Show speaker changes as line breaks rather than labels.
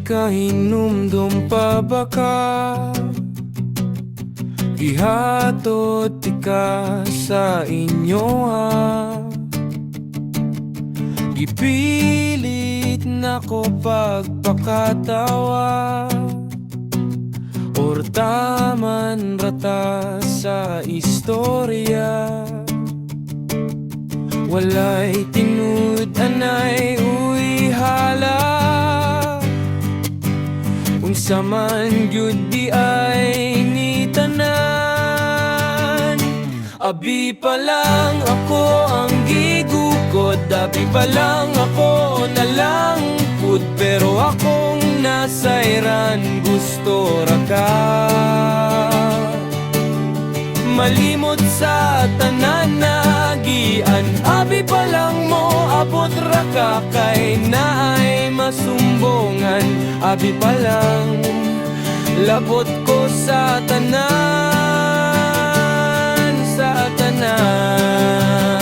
ka hinumdum pa baka gihatot tika sa inyo ha. Gipilit nako pagpakatawa or taman rata sa istorya. Walay tinud anay uy hala, unsa man gyud di ay ni tanan. Abi pa lang ako ang gigukod, abi pa lang ako nalangkod, pero akong nasayran gusto ra ka. Malimot sa tanan na agian, abi pa lang mo abot ra ka, kay naay masumbongan. Abi pa lang labot ko sa tanan, sa tanan.